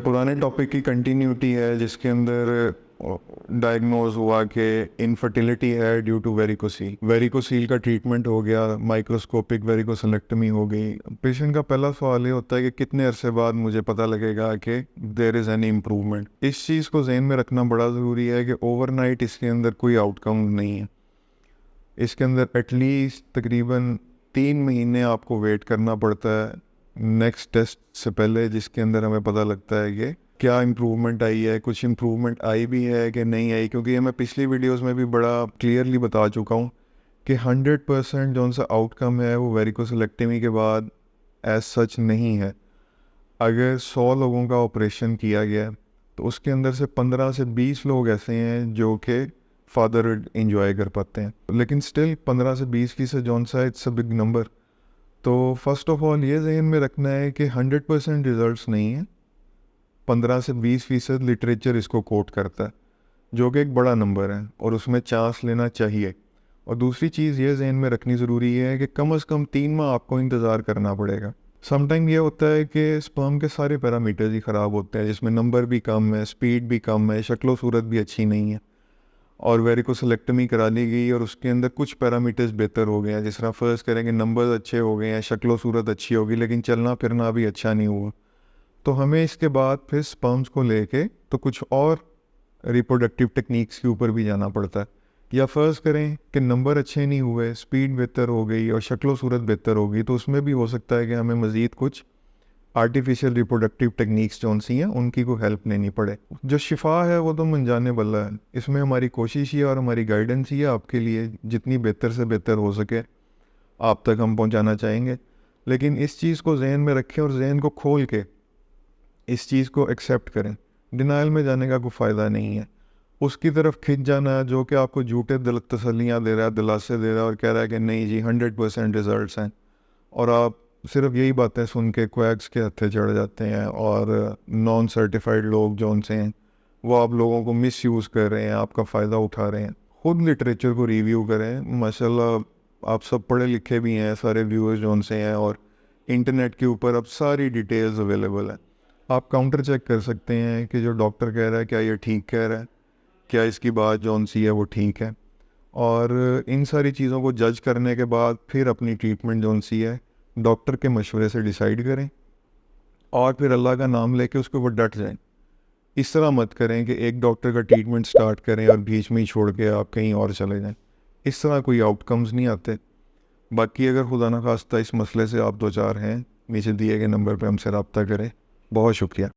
पुराने टॉपिक की कंटिन्यूटी है जिसके अंदर डायग्नोज हुआ कि इनफर्टिलिटी है ड्यू टू वेरिकोसील। वेरिकोसील का ट्रीटमेंट हो गया, माइक्रोस्कोपिक वेरिकोसिलेक्टमी हो गई। पेशेंट का पहला सवाल ये होता है कि कितने अरसे बाद मुझे पता लगेगा कि देयर इज़ एनी इम्प्रूवमेंट। इस चीज़ को जहन में रखना बड़ा ज़रूरी है कि ओवरनाइट इसके अंदर कोई आउटकम नहीं है। इसके अंदर एटलीस्ट तकरीबन 3 महीने आपको वेट करना पड़ता है नेक्स्ट टेस्ट से पहले, जिसके अंदर हमें पता लगता है कि क्या इम्प्रूवमेंट आई है, कुछ इम्प्रूवमेंट आई भी है कि नहीं आई। क्योंकि ये मैं पिछली वीडियोस में भी बड़ा क्लियरली बता चुका हूँ कि 100% जो सा आउटकम है वो वेरिकोसिलेक्टमी के बाद एज सच नहीं है। अगर 100 लोगों का ऑपरेशन किया गया है तो उसके अंदर से 15 से 20 लोग ऐसे हैं जो कि फादरहुड इंजॉय कर पाते हैं, लेकिन स्टिल 15 से 20% जौन सा इट्स अ बिग नंबर। तो फर्स्ट ऑफ ऑल ये जहन में रखना है कि 100% रिजल्ट्स नहीं है। 15 से 20% लिटरेचर इसको कोट करता है, जो कि एक बड़ा नंबर है और उसमें चांस लेना चाहिए। और दूसरी चीज़ ये जहन में रखनी ज़रूरी है कि कम से कम 3 माह आपको इंतज़ार करना पड़ेगा। समटाइम ये होता है कि स्पर्म के सारे पैरामीटर्स ही ख़राब होते हैं, जिसमें नंबर भी कम है, स्पीड भी कम है, शक्लो सूरत भी अच्छी नहीं है। और वेरिकोसिलेक्टमी करा ली गई और उसके अंदर कुछ पैरामीटर्स बेहतर हो गए हैं, जिस तरह फर्स्ट करेंगे नंबर्स अच्छे हो गए हैं, शक्लो सूरत अच्छी होगी, लेकिन चलना फिरना भी अच्छा नहीं हुआ। तो हमें इसके बाद फिर स्पर्म्स को लेके तो कुछ और रिप्रोडक्टिव टेक्निक्स के ऊपर भी जाना पड़ता है। या फर्स्ट करें कि नंबर अच्छे नहीं हुए, स्पीड बेहतर हो गई और शक्लो सूरत बेहतर हो गई, तो उसमें भी हो सकता है कि हमें मज़ीद कुछ आर्टिफिशियल रिप्रोडक्टिव टेक्निक्स जो सी हैं उनकी को हेल्प लेनी पड़े। जो शिफा है वो तो मनजाने बल्ला है। इसमें हमारी कोशिश ही और हमारी गाइडेंस ही है आपके लिए जितनी बेहतर से बेहतर हो सके आप तक हम पहुंचाना चाहेंगे। लेकिन इस चीज़ को जहन में रखें और जहन को खोल के इस चीज़ को एक्सेप्ट करें। डिनाइल में जाने का कोई फ़ायदा नहीं है। उसकी तरफ खिंच जाना जो कि आपको झूठे दिल तसल्लियाँ दे रहा है, दिलासे दे रहा है और कह रहा है कि नहीं जी 100% रिजल्ट्स हैं, और आप सिर्फ यही बातें सुन के क्वैक्स के हत्थे चढ़ जाते हैं और नॉन सर्टिफाइड लोग जो उनसे हैं वो आप लोगों को मिस यूज़ कर रहे हैं, आपका फ़ायदा उठा रहे हैं। खुद लिटरेचर को रिव्यू करें। माशाल्लाह आप सब पढ़े लिखे भी हैं, सारे व्यूअर्स जो उनसे हैं, और इंटरनेट के ऊपर अब सारी डिटेल्स अवेलेबल हैं। आप काउंटर चेक कर सकते हैं कि जो डॉक्टर कह रहा है क्या ये ठीक कह रहा है, क्या इसकी बात जो सी है वो ठीक है। और इन सारी चीज़ों को जज करने के बाद फिर अपनी ट्रीटमेंट जो सी है डॉक्टर के मशवरे से डिसाइड करें और फिर अल्लाह का नाम लेके उसके ऊपर डट जाएं। इस तरह मत करें कि एक डॉक्टर का ट्रीटमेंट स्टार्ट करें और बीच में ही छोड़ के आप कहीं और चले जाएं। इस तरह कोई आउटकम्स नहीं आते। बाकी अगर खुदा न खास्ता इस मसले से आप दो चार हैं, नीचे दिए गए नंबर पर हमसे रब्ता करें। बहुत शुक्रिया।